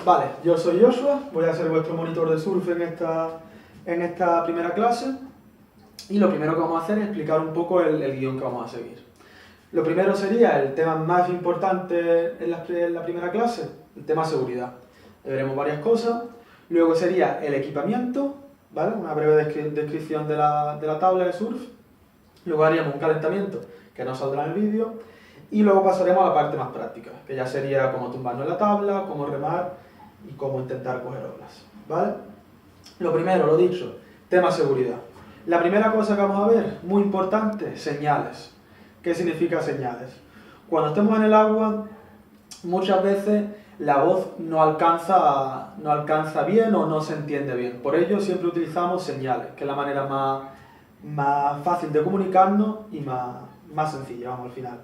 Vale, yo soy Joshua, voy a ser vuestro monitor de surf en esta primera clase y lo primero que vamos a hacer es explicar un poco el guión que vamos a seguir. Lo primero sería el tema más importante en la primera clase, el tema seguridad. Veremos varias cosas. Luego sería el equipamiento, ¿vale? Una breve descripción de la tabla de surf. Luego haríamos un calentamiento, que no saldrá en el vídeo. Y luego pasaremos a la parte más práctica, que ya sería cómo tumbarnos en la tabla, cómo remar y cómo intentar coger olas, ¿vale? Lo primero, lo dicho, tema seguridad. La primera cosa que vamos a ver, muy importante, señales. ¿Qué significa señales? Cuando estemos en el agua, muchas veces la voz no alcanza bien o no se entiende bien. Por ello siempre utilizamos señales, que es la manera más fácil de comunicarnos y más sencilla, vamos, al final.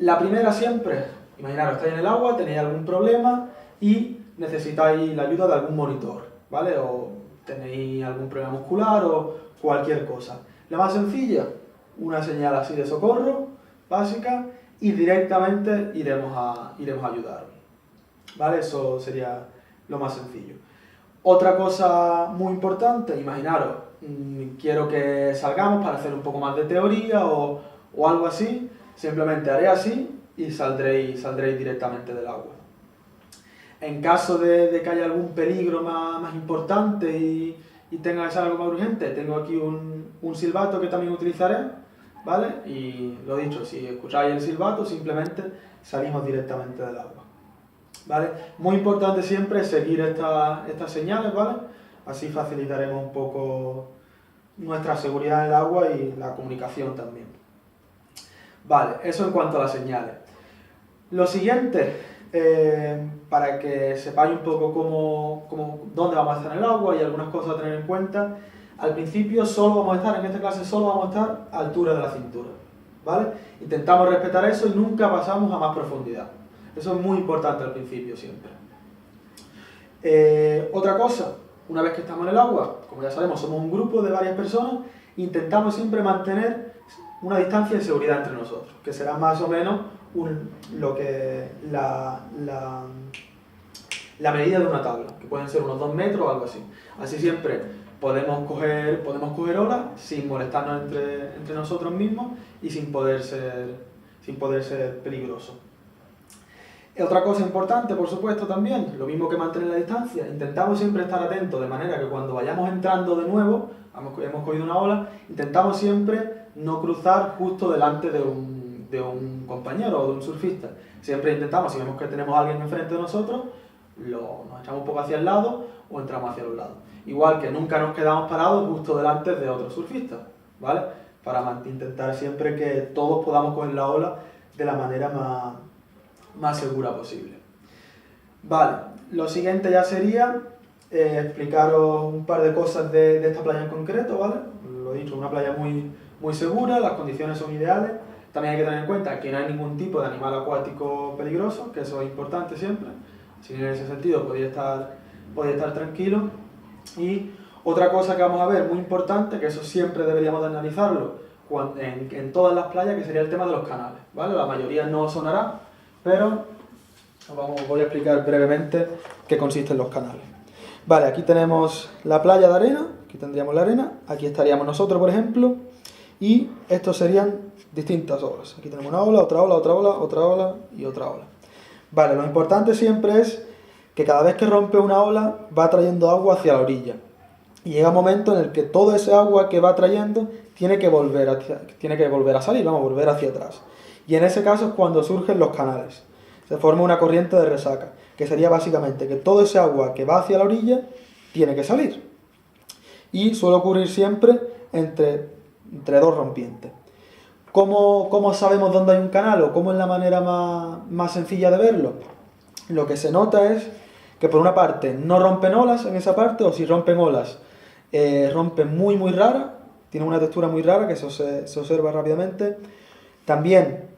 La primera siempre, imaginaros, estáis en el agua, tenéis algún problema y necesitáis la ayuda de algún monitor, ¿vale? O tenéis algún problema muscular o cualquier cosa. La más sencilla, una señal así de socorro, básica, y directamente iremos a ayudaros, ¿vale? Eso sería lo más sencillo. Otra cosa muy importante, imaginaros, quiero que salgamos para hacer un poco más de teoría o algo así, simplemente haré así y saldréis directamente del agua. En caso de que haya algún peligro más importante y tenga que ser algo más urgente, tengo aquí un silbato que también utilizaré, ¿vale? Y lo dicho, si escucháis el silbato, simplemente salimos directamente del agua, ¿vale? Muy importante siempre seguir estas señales, ¿vale? Así facilitaremos un poco nuestra seguridad en el agua y la comunicación también. Vale, eso en cuanto a las señales. Lo siguiente, para que sepáis un poco dónde vamos a estar en el agua y algunas cosas a tener en cuenta, al principio solo vamos a estar, en esta clase solo vamos a estar a altura de la cintura, ¿vale? Intentamos respetar eso y nunca pasamos a más profundidad. Eso es muy importante al principio siempre. Otra cosa, una vez que estamos en el agua, como ya sabemos, somos un grupo de varias personas, intentamos siempre mantener una distancia de seguridad entre nosotros, que será más o menos la medida de una tabla, que pueden ser unos 2 metros o algo así. Así siempre podemos coger olas sin molestarnos entre nosotros mismos y sin poder ser peligroso. Otra cosa importante, por supuesto, también, lo mismo que mantener la distancia, intentamos siempre estar atentos de manera que cuando vayamos entrando de nuevo, hemos cogido una ola, intentamos siempre no cruzar justo delante de un compañero o de un surfista. Siempre intentamos, si vemos que tenemos a alguien enfrente de nosotros, nos echamos un poco hacia el lado o entramos hacia los lados. Igual que nunca nos quedamos parados justo delante de otro surfista, ¿vale? Para intentar siempre que todos podamos coger la ola de la manera más segura posible. Vale, lo siguiente ya sería explicaros un par de cosas de esta playa en concreto, ¿vale? Lo dicho, una playa muy segura, las condiciones son ideales. También hay que tener en cuenta que no hay ningún tipo de animal acuático peligroso, que eso es importante siempre. Así que en ese sentido podéis estar tranquilos. Y otra cosa que vamos a ver muy importante, que eso siempre deberíamos de analizarlo en todas las playas, que sería el tema de los canales, ¿vale? La mayoría no sonará, pero voy a explicar brevemente qué consisten los canales. Vale, aquí tenemos la playa de arena, aquí tendríamos la arena, aquí estaríamos nosotros, por ejemplo, y estos serían distintas olas. Aquí tenemos una ola, otra ola, otra ola, otra ola y otra ola. Vale, lo importante siempre es que cada vez que rompe una ola va trayendo agua hacia la orilla. Y llega un momento en el que todo ese agua que va trayendo tiene que volver a salir, volver hacia atrás. Y en ese caso es cuando surgen los canales. Se forma una corriente de resaca, que sería básicamente que todo ese agua que va hacia la orilla tiene que salir. Y suele ocurrir siempre entre dos rompientes. ¿Cómo sabemos dónde hay un canal o cómo es la manera más sencilla de verlo? Lo que se nota es que por una parte no rompen olas en esa parte, o si rompen olas, rompen muy rara, tienen una textura muy rara que se observa rápidamente. También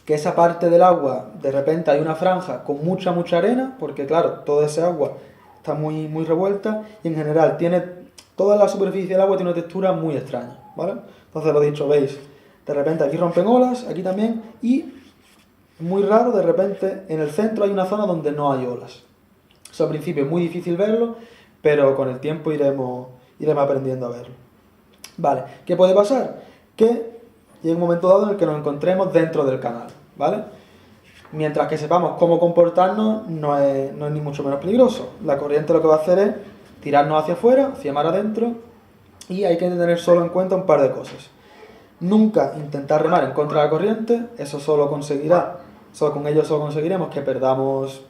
que esa parte del agua, de repente hay una franja con mucha arena, porque claro, toda esa agua está muy revuelta y en general toda la superficie del agua tiene una textura muy extraña, ¿vale? Entonces lo dicho, veis, de repente aquí rompen olas, aquí también, y muy raro, de repente en el centro hay una zona donde no hay olas, Eso al principio es muy difícil verlo, pero con el tiempo iremos aprendiendo a verlo. Vale, ¿qué puede pasar? Que llegue un momento dado en el que nos encontremos dentro del canal, ¿vale? Mientras que sepamos cómo comportarnos, no es ni mucho menos peligroso. La corriente lo que va a hacer es tirarnos hacia afuera, hacia mar adentro, y hay que tener solo en cuenta un par de cosas. Nunca intentar remar en contra de la corriente, eso con ello solo conseguiremos que perdamos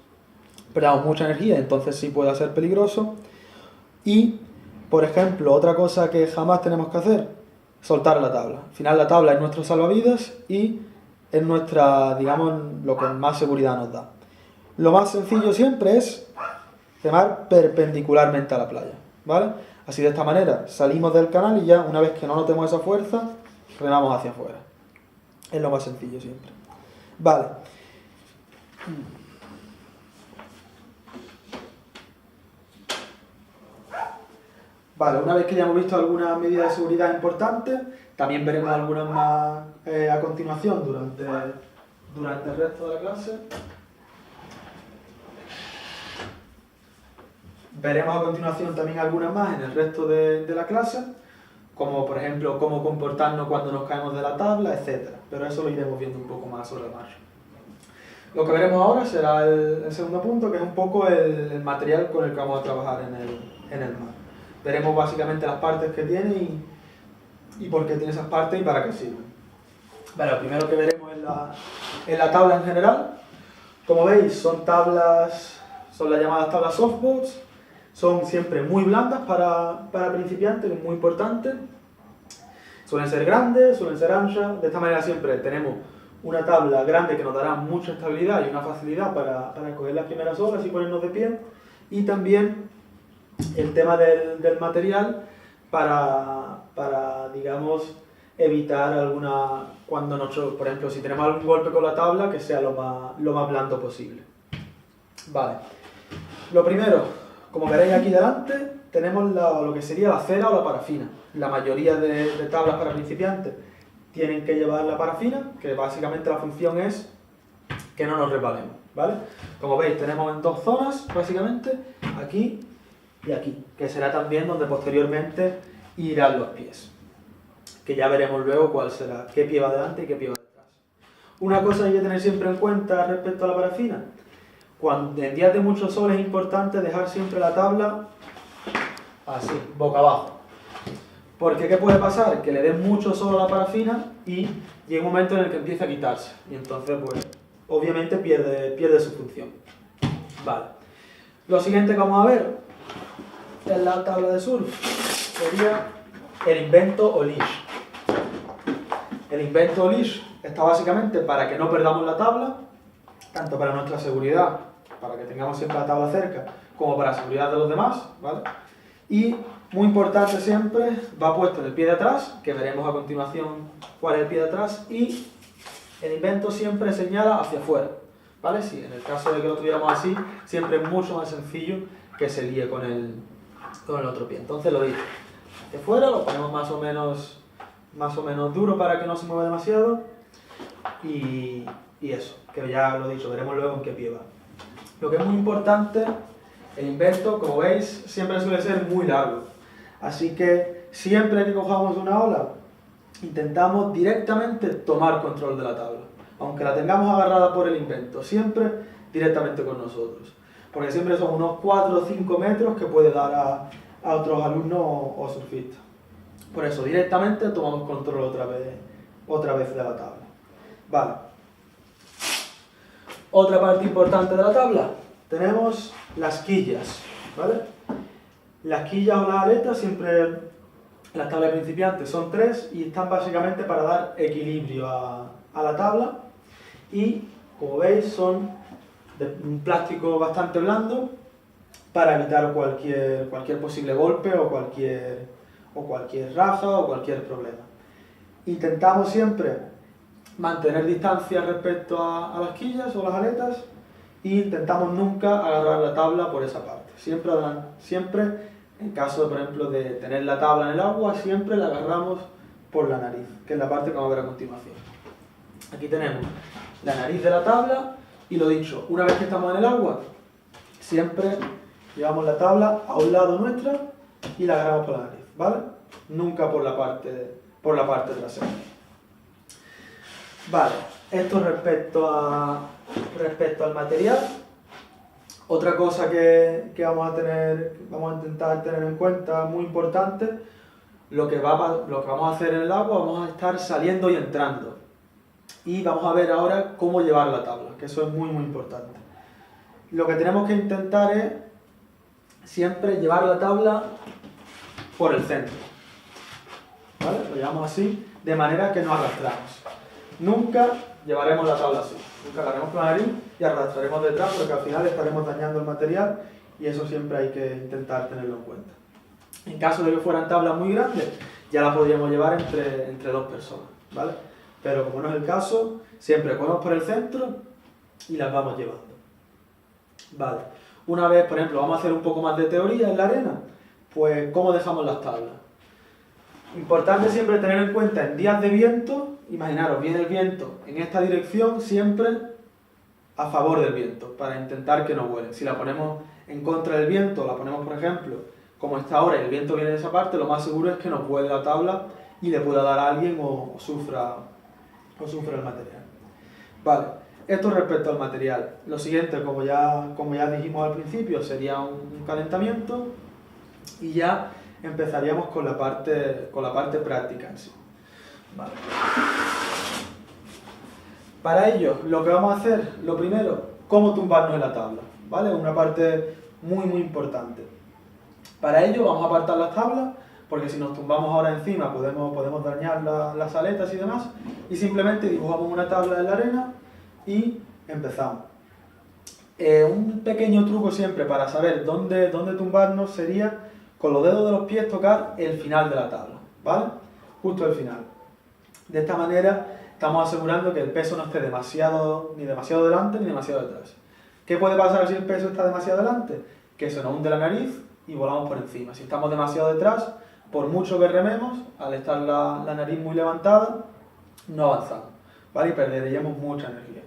mucha energía, entonces sí puede ser peligroso. Y, por ejemplo, otra cosa que jamás tenemos que hacer, soltar la tabla. Al final la tabla es nuestro salvavidas y es lo que más seguridad nos da. Lo más sencillo siempre es remar perpendicularmente a la playa, ¿vale? Así de esta manera salimos del canal y ya una vez que no notemos esa fuerza, remamos hacia afuera. Es lo más sencillo siempre. Vale. Vale, una vez que ya hemos visto algunas medidas de seguridad importantes, también veremos algunas más a continuación durante el resto de la clase. Veremos a continuación también algunas más en el resto de la clase, como por ejemplo cómo comportarnos cuando nos caemos de la tabla, etc. Pero eso lo iremos viendo un poco más sobre la marcha. Lo que veremos ahora será el segundo punto, que es un poco el material con el que vamos a trabajar en el mar. Veremos básicamente las partes que tiene y por qué tiene esas partes y para qué sirven. Vale, lo primero que veremos es la tabla en general. Como veis, son las llamadas tablas softboats. Son siempre muy blandas para principiantes, es muy importante. Suelen ser grandes, suelen ser anchas. De esta manera siempre tenemos una tabla grande que nos dará mucha estabilidad y una facilidad para coger las primeras olas y ponernos de pie. Y también el tema del material para digamos, evitar por ejemplo, si tenemos algún golpe con la tabla, que sea lo más blando posible. Vale. Lo primero, como veréis aquí delante, tenemos lo que sería la cera o la parafina. La mayoría de tablas para principiantes tienen que llevar la parafina, que básicamente la función es que no nos resbalemos, ¿vale? Como veis, tenemos en dos zonas, básicamente, aquí y aquí, que será también donde posteriormente irán los pies, que ya veremos luego cuál será, qué pie va delante y qué pie va detrás. Una cosa que hay que tener siempre en cuenta respecto a la parafina: en días de mucho sol es importante dejar siempre la tabla así, boca abajo. Porque ¿qué puede pasar? Que le dé mucho sol a la parafina y llega un momento en el que empieza a quitarse. Y entonces, pues, obviamente pierde su función. Vale. Lo siguiente que vamos a ver en la tabla de surf sería el invento o leash. El invento o leash está básicamente para que no perdamos la tabla, tanto para nuestra seguridad, para que tengamos siempre la tabla cerca, como para la seguridad de los demás, ¿vale? Y, muy importante siempre, va puesto en el pie de atrás, que veremos a continuación cuál es el pie de atrás, y el invento siempre señala hacia afuera, ¿vale? Si en el caso de que lo tuviéramos así, siempre es mucho más sencillo que se líe con el otro pie. Entonces lo dicho, hacia afuera, lo ponemos más o menos duro para que no se mueva demasiado, y eso, que ya lo he dicho, veremos luego en qué pie va. Lo que es muy importante, el invento, como veis, siempre suele ser muy largo. Así que siempre que cojamos una ola, intentamos directamente tomar control de la tabla. Aunque la tengamos agarrada por el invento, siempre directamente con nosotros. Porque siempre son unos 4 o 5 metros que puede dar a otros alumnos o surfistas. Por eso, directamente tomamos control otra vez de la tabla. Vale. Otra parte importante de la tabla, tenemos las quillas, ¿vale? Las quillas o las aletas, siempre las tablas de principiantes son 3 y están básicamente para dar equilibrio a la tabla. Y, como veis, son de un plástico bastante blando para evitar cualquier posible golpe o cualquier raja o cualquier problema. Intentamos siempre mantener distancia respecto a las quillas o las aletas e intentamos nunca agarrar la tabla por esa parte. Siempre, en caso, por ejemplo, de tener la tabla en el agua, siempre la agarramos por la nariz, que es la parte que vamos a ver a continuación. Aquí tenemos la nariz de la tabla y lo dicho, una vez que estamos en el agua, siempre llevamos la tabla a un lado nuestra y la agarramos por la nariz, ¿vale? Nunca por la parte trasera. Vale, esto respecto al material. Otra cosa que vamos a intentar tener en cuenta, muy importante, lo que vamos a hacer en el agua, vamos a estar saliendo y entrando. Y vamos a ver ahora cómo llevar la tabla, que eso es muy muy importante. Lo que tenemos que intentar es siempre llevar la tabla por el centro, ¿vale? Lo llevamos así, de manera que no arrastramos. Nunca llevaremos la tabla así, nunca agarraremos con la nariz y arrastraremos detrás, porque al final estaremos dañando el material y eso siempre hay que intentar tenerlo en cuenta. En caso de que fueran tablas muy grandes, ya las podríamos llevar entre dos personas, ¿vale? Pero como no es el caso, siempre cogemos por el centro y las vamos llevando. Vale, una vez, por ejemplo, vamos a hacer un poco más de teoría en la arena, pues ¿cómo dejamos las tablas? Importante siempre tener en cuenta en días de viento, imaginaros, viene el viento en esta dirección, siempre a favor del viento, para intentar que no vuelen. Si la ponemos en contra del viento, la ponemos, por ejemplo, como está ahora y el viento viene de esa parte, lo más seguro es que nos vuele la tabla y le pueda dar a alguien o sufra el material. Vale, esto respecto al material. Lo siguiente, como ya dijimos al principio, sería un calentamiento y ya empezaríamos con la parte práctica en sí. Vale. Para ello, lo que vamos a hacer, lo primero, cómo tumbarnos en la tabla, ¿vale? Una parte muy muy importante. Para ello vamos a apartar las tablas, porque si nos tumbamos ahora encima podemos dañar las aletas y demás, y simplemente dibujamos una tabla en la arena y empezamos. Un pequeño truco siempre para saber dónde tumbarnos sería con los dedos de los pies tocar el final de la tabla, ¿vale? Justo el final. De esta manera estamos asegurando que el peso no esté ni demasiado delante ni demasiado detrás. ¿Qué puede pasar si el peso está demasiado delante? Que se nos hunde la nariz y volamos por encima. Si estamos demasiado detrás, por mucho que rememos, al estar la nariz muy levantada, no avanzamos, ¿vale? Y perderíamos mucha energía.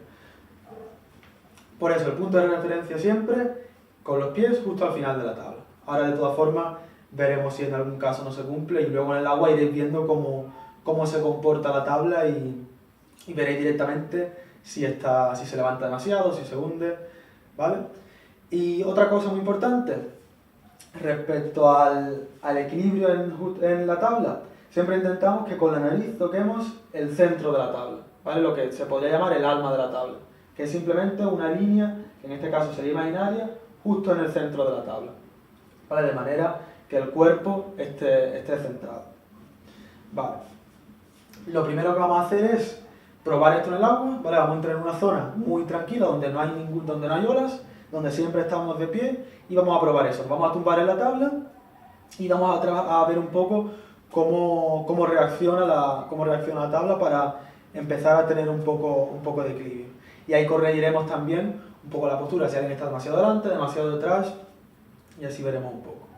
Por eso, el punto de referencia siempre con los pies justo al final de la tabla. Ahora, de todas formas, veremos si en algún caso no se cumple y luego en el agua iréis viendo cómo se comporta la tabla y veréis directamente si se levanta demasiado, si se hunde, ¿vale? Y otra cosa muy importante, respecto al equilibrio en la tabla, siempre intentamos que con la nariz toquemos el centro de la tabla, ¿vale? Lo que se podría llamar el alma de la tabla, que es simplemente una línea, que en este caso sería imaginaria, justo en el centro de la tabla, ¿vale? De manera que el cuerpo esté centrado. Vale. Lo primero que vamos a hacer es probar esto en el agua, ¿vale? Vamos a entrar en una zona muy tranquila donde no hay olas, donde siempre estamos de pie y vamos a probar eso. Vamos a tumbar en la tabla y vamos a ver un poco cómo reacciona la tabla para empezar a tener un poco de equilibrio. Y ahí corregiremos también un poco la postura, si alguien está demasiado delante, demasiado detrás, y así veremos un poco.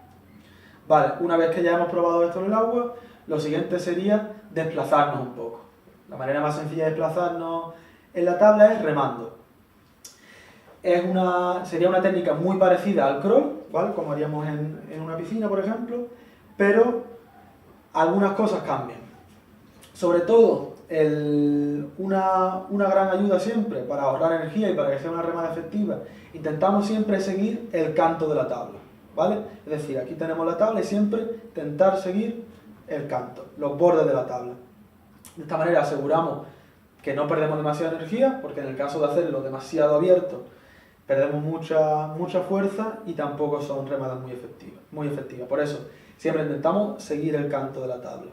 Vale, una vez que ya hemos probado esto en el agua, lo siguiente sería desplazarnos un poco. La manera más sencilla de desplazarnos en la tabla es remando. Sería una técnica muy parecida al crawl, ¿vale? Como haríamos en una piscina, por ejemplo, pero algunas cosas cambian. Sobre todo, una gran ayuda siempre para ahorrar energía y para que sea una remada efectiva, intentamos siempre seguir el canto de la tabla, ¿vale? Es decir, aquí tenemos la tabla y siempre intentar seguir el canto, los bordes de la tabla. De esta manera aseguramos que no perdemos demasiada energía, porque en el caso de hacerlo demasiado abierto, perdemos mucha fuerza y tampoco son remadas muy efectivas. Por eso, siempre intentamos seguir el canto de la tabla.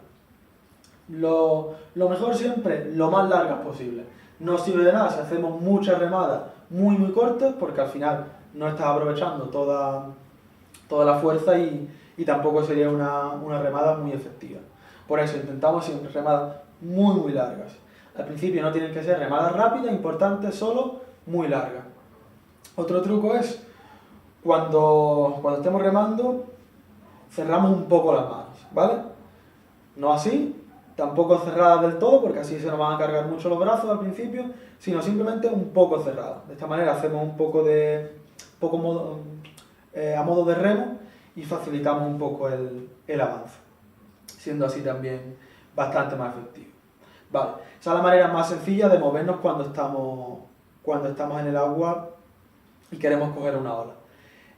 Lo mejor siempre, lo más largas posible. No sirve de nada si hacemos muchas remadas muy cortas, porque al final no estás aprovechando toda la fuerza y tampoco sería una remada muy efectiva. Por eso intentamos siempre remadas muy largas. Al principio no tienen que ser remadas rápidas, importante, solo muy largas. Otro truco es, cuando estemos remando, cerramos un poco las manos, ¿vale? No así, tampoco cerradas del todo, porque así se nos van a cargar mucho los brazos al principio, sino simplemente un poco cerradas. De esta manera hacemos un poco de a modo de remo y facilitamos un poco el avance, siendo así también bastante más efectivo. Vale, esa es la manera más sencilla de movernos cuando estamos en el agua y queremos coger una ola.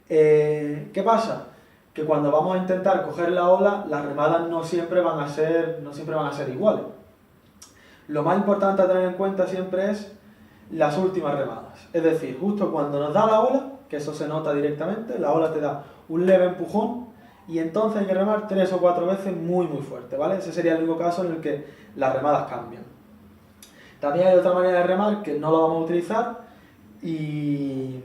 ¿Qué pasa? Que cuando vamos a intentar coger la ola, las remadas no siempre van a ser iguales. Lo más importante a tener en cuenta siempre es las últimas remadas. Es decir, justo cuando nos da la ola, que eso se nota directamente, la ola te da un leve empujón y entonces hay que remar 3 o 4 veces muy fuerte, ¿vale? Ese sería el único caso en el que las remadas cambian. También hay otra manera de remar que no lo vamos a utilizar y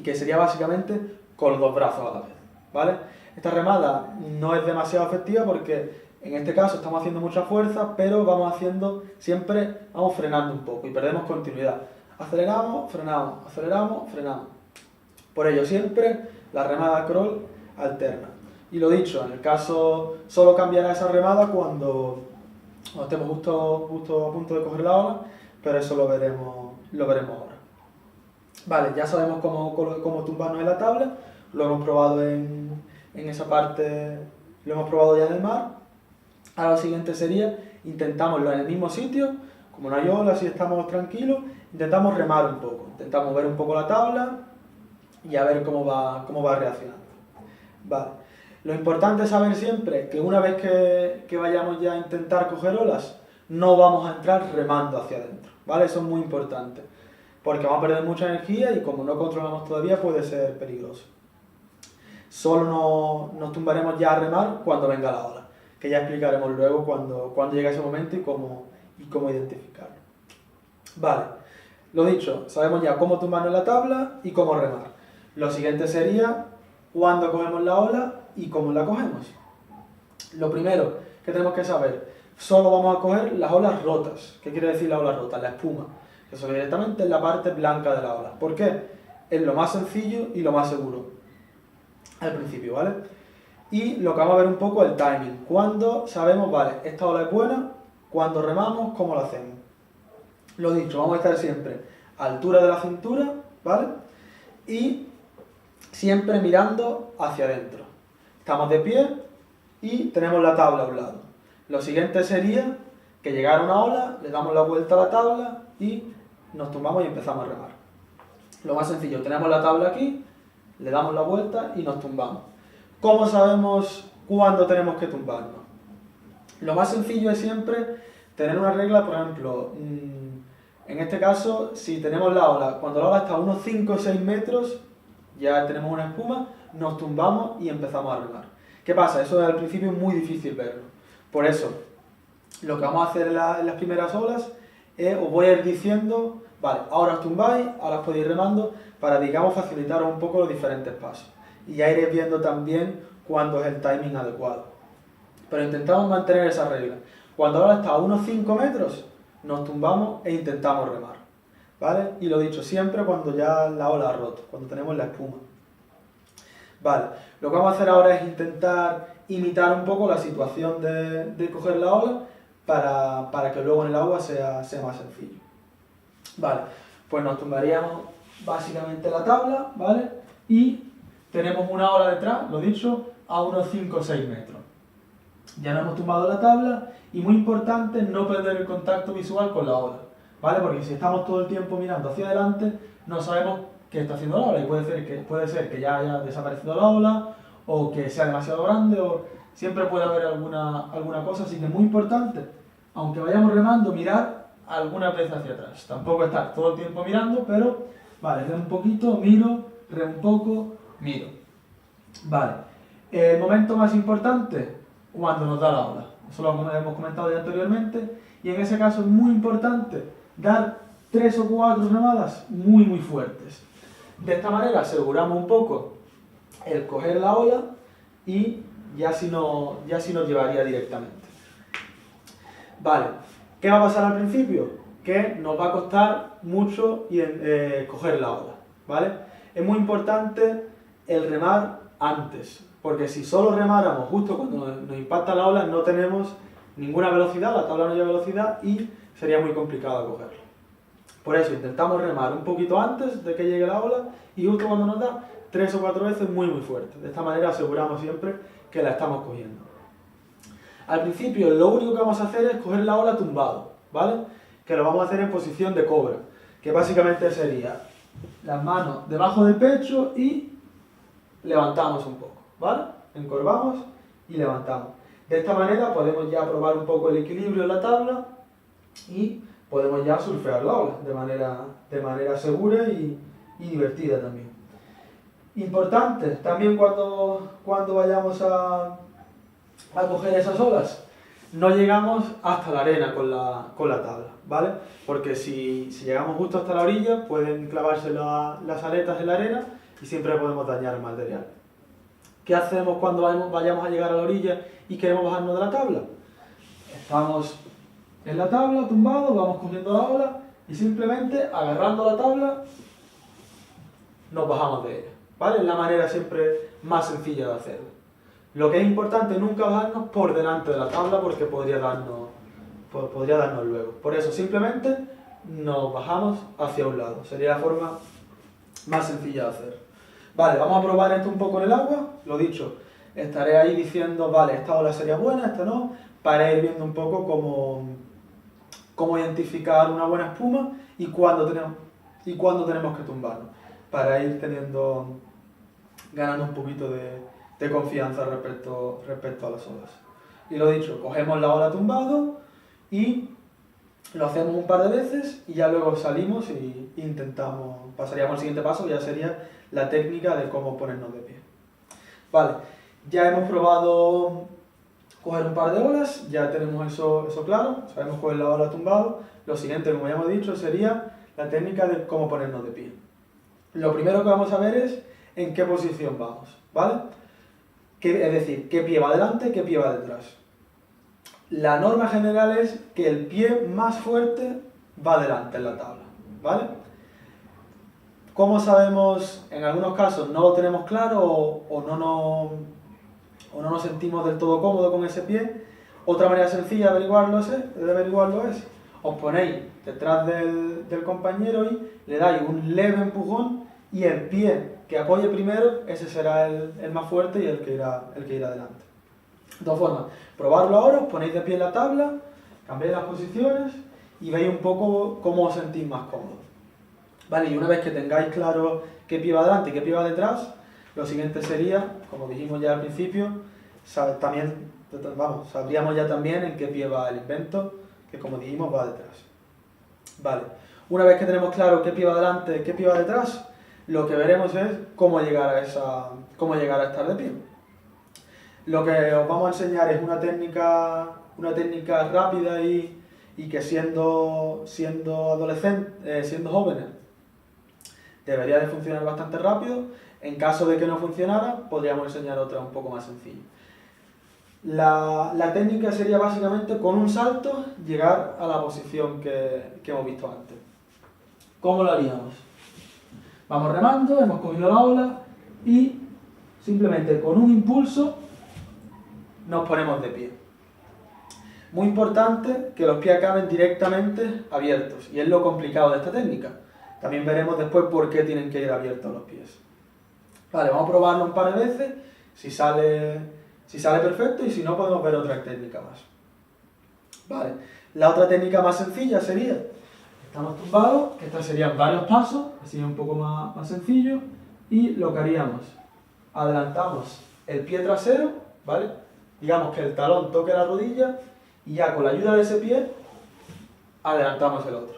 que sería básicamente con los dos brazos a la vez, ¿vale? Esta remada no es demasiado efectiva porque en este caso estamos haciendo mucha fuerza, pero vamos frenando un poco y perdemos continuidad. Aceleramos, frenamos, aceleramos, frenamos. Por ello siempre la remada crawl alterna. Y lo dicho, en el caso solo cambiará esa remada cuando estemos justo a punto de coger la ola, pero eso lo veremos ahora. Vale, ya sabemos cómo tumbarnos en la tabla, lo hemos probado en esa parte, lo hemos probado ya en el mar. Ahora lo siguiente sería, intentámoslo en el mismo sitio, como no hay ola, si estamos tranquilos, intentamos remar un poco, intentamos ver un poco la tabla y a ver cómo va reaccionando. Vale. Lo importante es saber siempre que una vez que vayamos ya a intentar coger olas, no vamos a entrar remando hacia adentro, ¿vale? Eso es muy importante, porque vamos a perder mucha energía y como no controlamos todavía puede ser peligroso. Solo nos tumbaremos ya a remar cuando venga la ola, que ya explicaremos luego cuando llegue ese momento y cómo identificarlo. Vale, lo dicho, sabemos ya cómo tumbarnos en la tabla y cómo remar. Lo siguiente sería cuándo cogemos la ola y cómo la cogemos. Lo primero que tenemos que saber, solo vamos a coger las olas rotas. ¿Qué quiere decir la ola rota? La espuma. Eso directamente es la parte blanca de la ola. ¿Por qué? Es lo más sencillo y lo más seguro al principio, ¿vale? Y lo que vamos a ver un poco es el timing. Cuando sabemos, vale, esta ola es buena, cuando remamos, ¿cómo lo hacemos? Lo dicho, vamos a estar siempre a altura de la cintura, ¿vale? Y siempre mirando hacia adentro. Estamos de pie y tenemos la tabla a un lado. Lo siguiente sería que llegara una ola, le damos la vuelta a la tabla y nos tumbamos y empezamos a remar. Lo más sencillo, tenemos la tabla aquí, le damos la vuelta y nos tumbamos. ¿Cómo sabemos cuándo tenemos que tumbarnos? Lo más sencillo es siempre tener una regla, por ejemplo, en este caso, si tenemos la ola, cuando la ola está a unos 5 o 6 metros, ya tenemos una espuma, nos tumbamos y empezamos a remar. ¿Qué pasa? Eso al principio es muy difícil verlo. Por eso, lo que vamos a hacer en las primeras olas es, os voy a ir diciendo, vale, ahora os tumbáis, ahora os podéis ir remando, para, digamos, facilitaros un poco los diferentes pasos. Y ya iréis viendo también cuándo es el timing adecuado. Pero intentamos mantener esa regla. Cuando la ola está a unos 5 metros, nos tumbamos e intentamos remar, ¿vale? Y lo dicho, siempre cuando ya la ola ha roto, cuando tenemos la espuma. Vale, lo que vamos a hacer ahora es intentar imitar un poco la situación de coger la ola para que luego en el agua sea más sencillo. Vale, pues nos tumbaríamos básicamente la tabla, ¿vale? Y tenemos una ola detrás, lo dicho, a unos 5 o 6 metros. Ya nos hemos tumbado la tabla y muy importante no perder el contacto visual con la ola, ¿vale? Porque si estamos todo el tiempo mirando hacia adelante, no sabemos qué está haciendo la ola y puede ser que ya haya desaparecido la ola o que sea demasiado grande o siempre puede haber alguna cosa, así que es muy importante, aunque vayamos remando, mirar algunas veces hacia atrás. Tampoco estar todo el tiempo mirando, pero vale, remo un poquito, miro, remo un poco, miro. Vale, el momento más importante, cuando nos da la ola. Eso lo hemos comentado ya anteriormente y en ese caso es muy importante dar 3 o 4 remadas muy fuertes. De esta manera aseguramos un poco el coger la ola y ya si nos llevaría directamente. Vale, ¿qué va a pasar al principio? Que nos va a costar mucho coger la ola, ¿vale? Es muy importante el remar antes, porque si solo remáramos justo cuando nos impacta la ola no tenemos ninguna velocidad, la tabla no lleva velocidad y sería muy complicado cogerla. Por eso intentamos remar un poquito antes de que llegue la ola y justo cuando nos da 3 o 4 veces muy fuerte. De esta manera aseguramos siempre que la estamos cogiendo. Al principio lo único que vamos a hacer es coger la ola tumbado, ¿vale? Que lo vamos a hacer en posición de cobra, que básicamente sería las manos debajo del pecho y levantamos un poco, ¿vale? Encorvamos y levantamos. De esta manera podemos ya probar un poco el equilibrio en la tabla y podemos ya surfear la ola de manera segura y divertida también. Importante, también cuando vayamos a coger esas olas, no llegamos hasta la arena con la tabla, ¿vale? Porque si llegamos justo hasta la orilla, pueden clavarse las aletas en la arena y siempre podemos dañar el material. ¿Qué hacemos cuando vayamos a llegar a la orilla y queremos bajarnos de la tabla? Estamos en la tabla, tumbados, vamos cogiendo la ola y simplemente agarrando la tabla nos bajamos de ella, ¿vale? Es la manera siempre más sencilla de hacerlo. Lo que es importante nunca bajarnos por delante de la tabla porque podría darnos luego. Por eso simplemente nos bajamos hacia un lado. Sería la forma más sencilla de hacer. Vale, vamos a probar esto un poco en el agua. Lo dicho, estaré ahí diciendo, vale, esta ola sería buena, esta no, para ir viendo un poco cómo identificar una buena espuma y cuándo tenemos que tumbarnos, para ir ganando un poquito de confianza respecto a las olas. Y lo dicho, cogemos la ola tumbado y lo hacemos un par de veces y ya luego salimos y pasaríamos al siguiente paso, que ya sería la técnica de cómo ponernos de pie. Vale, ya hemos probado coger un par de olas, ya tenemos eso claro, sabemos coger la ola tumbado. Lo siguiente, como ya hemos dicho, sería la técnica de cómo ponernos de pie. Lo primero que vamos a ver es en qué posición vamos, ¿vale? Es decir, qué pie va adelante, qué pie va detrás. La norma general es que el pie más fuerte va adelante en la tabla, ¿vale? ¿Cómo sabemos? En algunos casos no lo tenemos claro o no nos sentimos del todo cómodos con ese pie. Otra manera sencilla de averiguarlo es, os ponéis detrás del compañero y le dais un leve empujón y el pie que apoye primero, ese será el más fuerte y el que irá adelante. De todas formas, probarlo ahora, os ponéis de pie en la tabla, cambiáis las posiciones y veis un poco cómo os sentís más cómodos. Vale, y una vez que tengáis claro qué pie va adelante y qué pie va detrás, lo siguiente sería, como dijimos ya al principio, sabríamos ya también en qué pie va el invento, que como dijimos va detrás. Vale, una vez que tenemos claro qué pie va adelante y qué pie va detrás, lo que veremos es cómo llegar a estar de pie. Lo que os vamos a enseñar es una técnica rápida y que siendo jóvenes debería de funcionar bastante rápido. En caso de que no funcionara, podríamos enseñar otra un poco más sencilla. La técnica sería básicamente con un salto llegar a la posición que hemos visto antes. ¿Cómo lo haríamos? Vamos remando, hemos cogido la ola y simplemente con un impulso nos ponemos de pie. Muy importante que los pies acaben directamente abiertos y es lo complicado de esta técnica. También veremos después por qué tienen que ir abiertos los pies. Vale, vamos a probarlo un par de veces, si sale perfecto y si no podemos ver otra técnica más. Vale, la otra técnica más sencilla sería, estamos tumbados, que estos serían varios pasos, así un poco más sencillo, y lo que haríamos, adelantamos el pie trasero, ¿vale? Digamos que el talón toque la rodilla y ya con la ayuda de ese pie adelantamos el otro.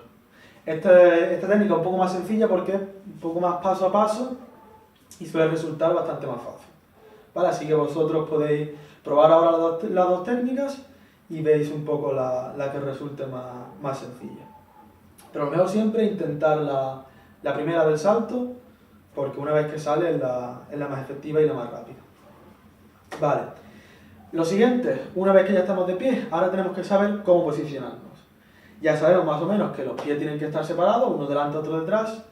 Esta técnica es un poco más sencilla porque es un poco más paso a paso y suele resultar bastante más fácil. ¿Vale? Así que vosotros podéis probar ahora las dos técnicas y veis un poco la que resulte más sencilla. Pero lo mejor siempre es intentar la primera del salto, porque una vez que sale es la más efectiva y la más rápida. Vale. Lo siguiente, una vez que ya estamos de pie, ahora tenemos que saber cómo posicionarnos. Ya sabemos más o menos que los pies tienen que estar separados, uno delante, otro detrás,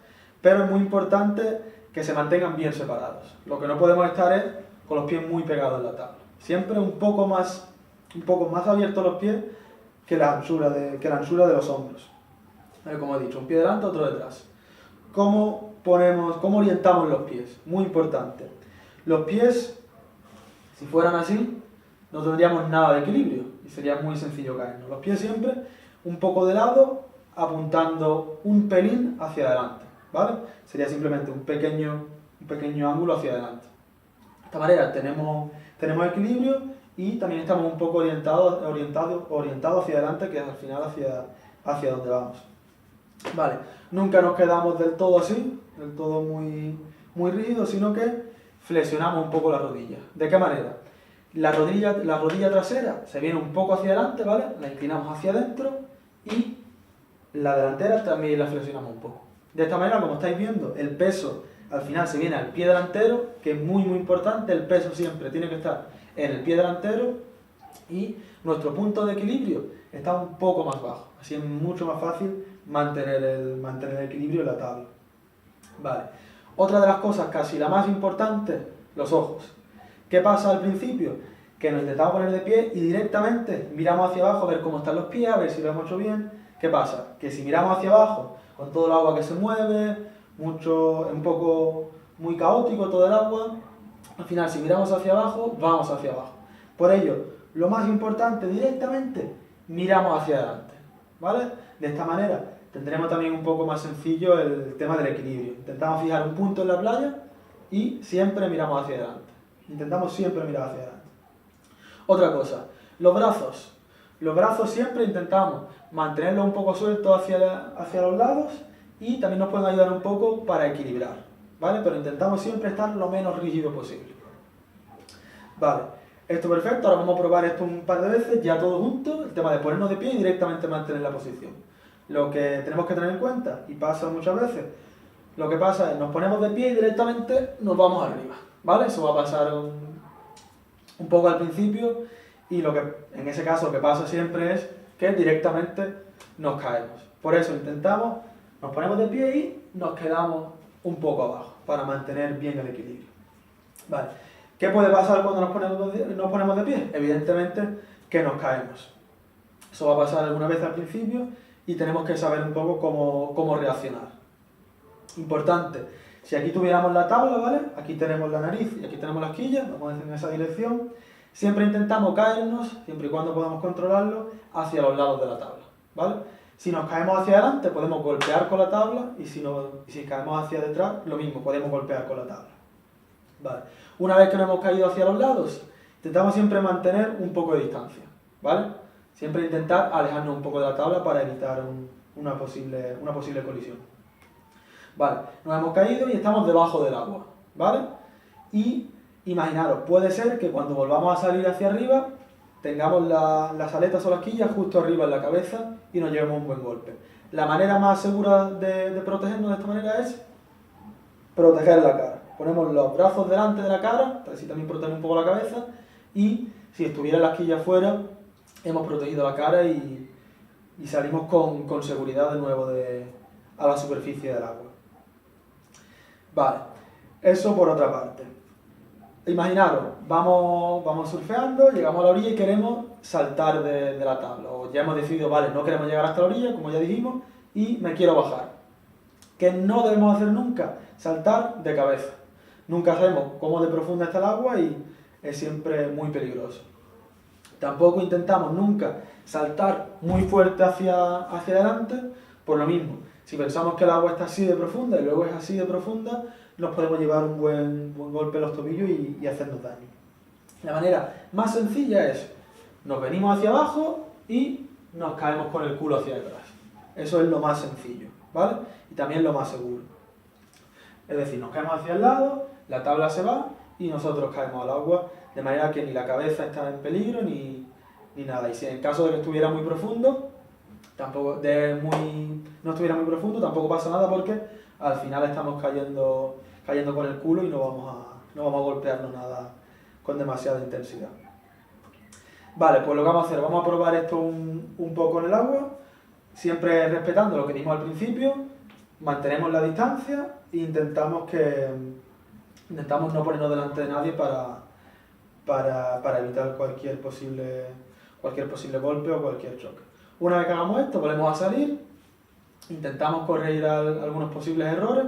pero es muy importante que se mantengan bien separados. Lo que no podemos estar es con los pies muy pegados en la tabla. Siempre un poco más abiertos los pies que la anchura de los hombros. Como he dicho, un pie delante, otro detrás. ¿Cómo orientamos los pies? Muy importante. Los pies, si fueran así, no tendríamos nada de equilibrio y sería muy sencillo caernos. Los pies siempre un poco de lado, apuntando un pelín hacia adelante, ¿vale? Sería simplemente un pequeño ángulo hacia adelante. De esta manera tenemos equilibrio y también estamos un poco orientados hacia adelante, que es al final hacia donde vamos. Vale, nunca nos quedamos del todo así, del todo muy rígido, sino que flexionamos un poco la rodilla. ¿De qué manera? La rodilla trasera se viene un poco hacia adelante, ¿vale? La inclinamos hacia adentro y la delantera también la flexionamos un poco. De esta manera, como estáis viendo, el peso al final se viene al pie delantero, que es muy importante. El peso siempre tiene que estar en el pie delantero y nuestro punto de equilibrio está un poco más bajo. Así es mucho más fácil mantener el equilibrio en la tabla. Vale. Otra de las cosas, casi la más importante, los ojos. ¿Qué pasa al principio? Que nos intentamos poner de pie y directamente miramos hacia abajo a ver cómo están los pies, a ver si lo hemos hecho bien. ¿Qué pasa? Que si miramos hacia abajo, con todo el agua que se mueve, un poco muy caótico todo el agua, al final si miramos hacia abajo, vamos hacia abajo. Por ello, lo más importante, directamente, miramos hacia adelante, ¿vale? De esta manera tendremos también un poco más sencillo el tema del equilibrio. Intentamos fijar un punto en la playa y siempre miramos hacia adelante. Intentamos siempre mirar hacia adelante. Otra cosa, los brazos. Los brazos siempre intentamos mantenerlos un poco sueltos hacia los lados y también nos pueden ayudar un poco para equilibrar, ¿vale? Pero intentamos siempre estar lo menos rígido posible. Vale, esto perfecto, ahora vamos a probar esto un par de veces, ya todo junto, el tema de ponernos de pie y directamente mantener la posición. Lo que tenemos que tener en cuenta, y pasa muchas veces, lo que pasa es nos ponemos de pie y directamente nos vamos arriba, ¿vale? Eso va a pasar un poco al principio y en ese caso lo que pasa siempre es que directamente nos caemos. Por eso nos ponemos de pie y nos quedamos un poco abajo para mantener bien el equilibrio. Vale. ¿Qué puede pasar cuando nos ponemos de pie? Evidentemente que nos caemos. Eso va a pasar alguna vez al principio y tenemos que saber un poco cómo reaccionar. Importante, si aquí tuviéramos la tabla, ¿vale? Aquí tenemos la nariz y aquí tenemos las quillas, vamos a decir en esa dirección. Siempre intentamos caernos, siempre y cuando podamos controlarlo, hacia los lados de la tabla, ¿vale? Si nos caemos hacia adelante, podemos golpear con la tabla y si caemos hacia detrás, lo mismo, podemos golpear con la tabla. Vale. Una vez que nos hemos caído hacia los lados, intentamos siempre mantener un poco de distancia, ¿vale? Siempre intentar alejarnos un poco de la tabla para evitar una posible colisión. Vale, nos hemos caído y estamos debajo del agua, ¿vale? Y imaginaros, puede ser que cuando volvamos a salir hacia arriba, tengamos las aletas o las quillas justo arriba en la cabeza y nos llevemos un buen golpe. La manera más segura de protegernos de esta manera es proteger la cara. Ponemos los brazos delante de la cara, así también protege un poco la cabeza, y si estuviera las quillas fuera, hemos protegido la cara y salimos con seguridad de nuevo a la superficie del agua. Vale, eso por otra parte. Imaginaros, vamos surfeando, llegamos a la orilla y queremos saltar de la tabla. O ya hemos decidido, vale, no queremos llegar hasta la orilla, como ya dijimos, y me quiero bajar. ¿Qué no debemos hacer nunca? Saltar de cabeza. Nunca sabemos cómo de profunda está el agua y es siempre muy peligroso. Tampoco intentamos nunca saltar muy fuerte hacia adelante, por lo mismo. Si pensamos que el agua está así de profunda y luego es así de profunda, nos podemos llevar un buen golpe en los tobillos y hacernos daño. La manera más sencilla es, nos venimos hacia abajo y nos caemos con el culo hacia atrás. Eso es lo más sencillo, ¿vale? Y también lo más seguro. Es decir, nos caemos hacia el lado, la tabla se va y nosotros caemos al agua, de manera que ni la cabeza está en peligro ni nada. Y si en caso de que estuviera muy profundo, no estuviera muy profundo, tampoco pasa nada porque al final estamos cayendo con el culo y no vamos a golpearnos nada con demasiada intensidad. Vale, pues lo que vamos a hacer, vamos a probar esto un poco en el agua, siempre respetando lo que dijimos al principio, mantenemos la distancia e intentamos no ponernos delante de nadie para evitar cualquier posible golpe o cualquier choque. Una vez que hagamos esto, volvemos a salir intentamos corregir algunos posibles errores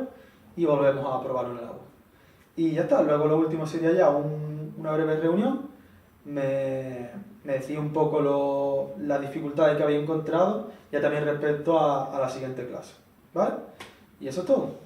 y volvemos a probarlo en el agua. Y ya está, luego lo último sería ya una breve reunión, me decía un poco las dificultades que había encontrado, ya también respecto a la siguiente clase, ¿vale? Y eso es todo.